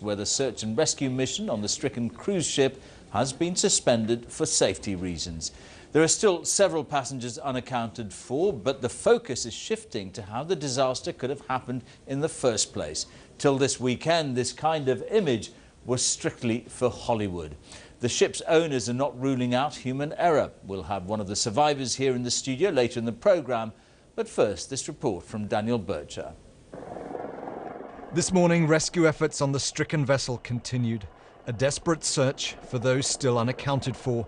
where the search and rescue mission on the stricken cruise ship has been suspended for safety reasons. There are still several passengers unaccounted for, but the focus is shifting to how the disaster could have happened in the first place. Till this weekend, this kind of image was strictly for Hollywood. The ship's owners are not ruling out human error. We'll have one of the survivors here in the studio later in the programme, but first this report from Daniel Bircher. This morning, rescue efforts on the stricken vessel continued. A desperate search for those still unaccounted for.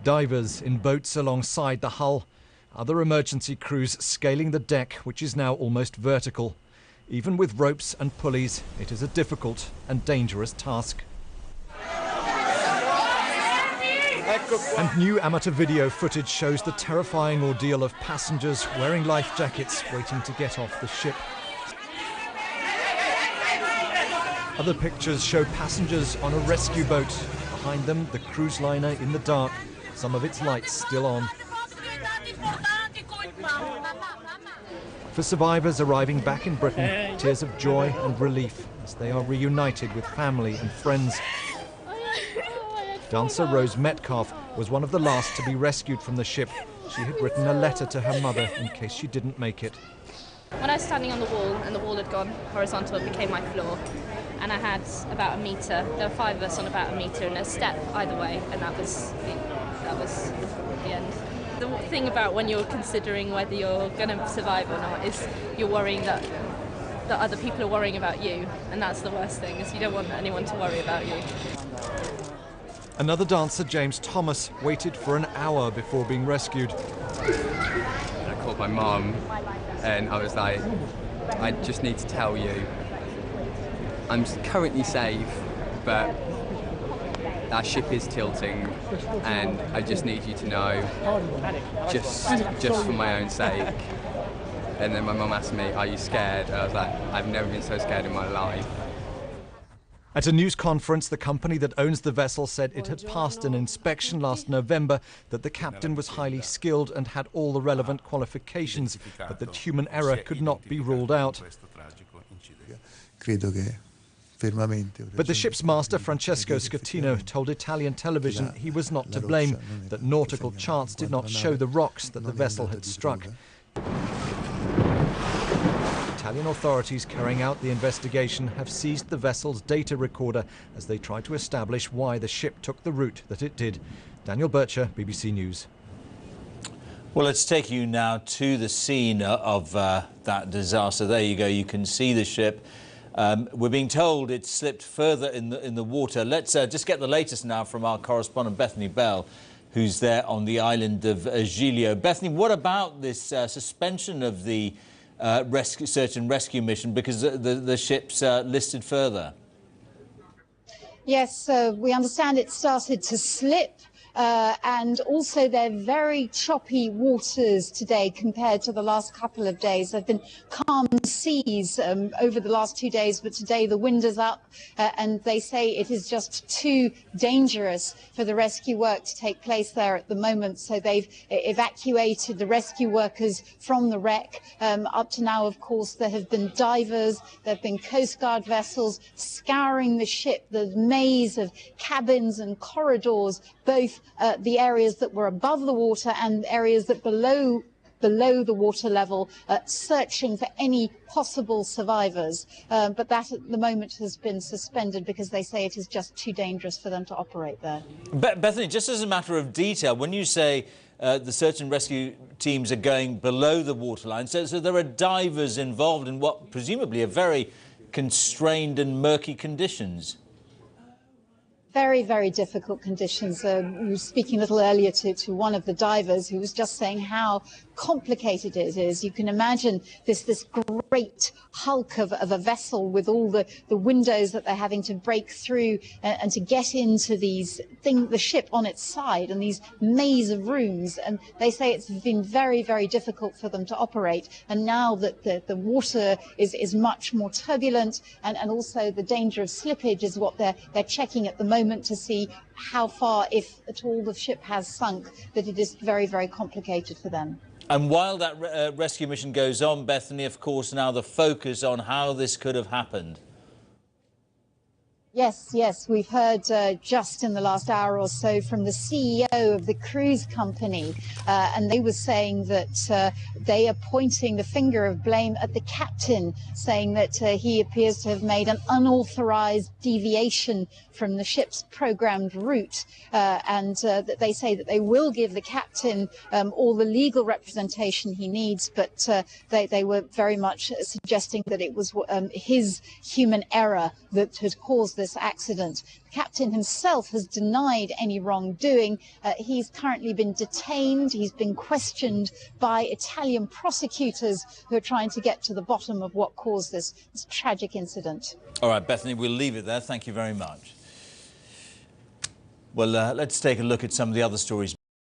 Divers in boats alongside the hull. Other emergency crews scaling the deck, which is now almost vertical. Even with ropes and pulleys, it is a difficult and dangerous task. And new amateur video footage shows the terrifying ordeal of passengers wearing life jackets waiting to get off the ship. Other pictures show passengers on a rescue boat. Behind them, the cruise liner in the dark, some of its lights still on. For survivors arriving back in Britain, tears of joy and relief as they are reunited with family and friends. Dancer Rose Metcalf was one of the last to be rescued from the ship. She had written a letter to her mother in case she didn't make it. When I was standing on the wall and the wall had gone horizontal, it became my floor. And I had about a metre, there were 5 of us on about a metre and a step either way, and that was the end. The thing about when you're considering whether you're going to survive or not is you're worrying that other people are worrying about you, and that's the worst thing, is you don't want anyone to worry about you. Another dancer, James Thomas, waited for an hour before being rescued. I called my mum and I was like, I just need to tell you, I'm currently safe, but our ship is tilting and I just need you to know, just for my own sake. And then my mum asked me, are you scared? And I was like, I've never been so scared in my life. At a news conference, the company that owns the vessel said it had passed an inspection last November, that the captain was highly skilled and had all the relevant qualifications, but that human error could not be ruled out. But the ship's master, Francesco Scatino, told Italian television he was not to blame, that nautical charts did not show the rocks that the vessel had struck. Italian authorities carrying out the investigation have seized the vessel's data recorder as they try to establish why the ship took the route that it did. Daniel Bircher, BBC News. Well, let's take you now to the scene of that disaster. There you go, you can see the ship. We're being told it slipped further in the water. Let's just get the latest now from our correspondent Bethany Bell, who's there on the island of Giglio. Bethany, what about this suspension of the search and rescue mission because the ship's listed further? Yes, we understand it started to slip. And also they're very choppy waters today compared to the last couple of days. There have been calm seas over the last 2 days, but today the wind is up and they say it is just too dangerous for the rescue work to take place there at the moment. So they've evacuated the rescue workers from the wreck. Up to now, of course, there have been divers, there have been Coast Guard vessels scouring the ship, the maze of cabins and corridors, both the areas that were above the water and areas that below the water level, searching for any possible survivors. But that at the moment has been suspended because they say it is just too dangerous for them to operate there. Bethany, just as a matter of detail, when you say the search and rescue teams are going below the waterline, so there are divers involved in what presumably are very constrained and murky conditions. Very, very difficult conditions. We were speaking a little earlier to one of the divers who was just saying how complicated it is. You can imagine this great hulk of a vessel with all the windows that they're having to break through and to get into the ship on its side and these maze of rooms. And they say it's been very, very difficult for them to operate. And now that the water is much more turbulent and also the danger of slippage is what they're checking at the moment to see how far, if at all, the ship has sunk, that it is very, very complicated for them. And while that rescue mission goes on, Bethany, of course, now the focus on how this could have happened. Yes, we've heard just in the last hour or so from the CEO of the cruise company, and they were saying that they are pointing the finger of blame at the captain, saying that he appears to have made an unauthorized deviation from the ship's programmed route, and that they say that they will give the captain all the legal representation he needs, but they were very much suggesting that it was his human error that had caused this accident. The captain himself has denied any wrongdoing. He's currently been detained. He's been questioned by Italian prosecutors who are trying to get to the bottom of what caused this tragic incident. All right, Bethany, we'll leave it there. Thank you very much. Well, let's take a look at some of the other stories.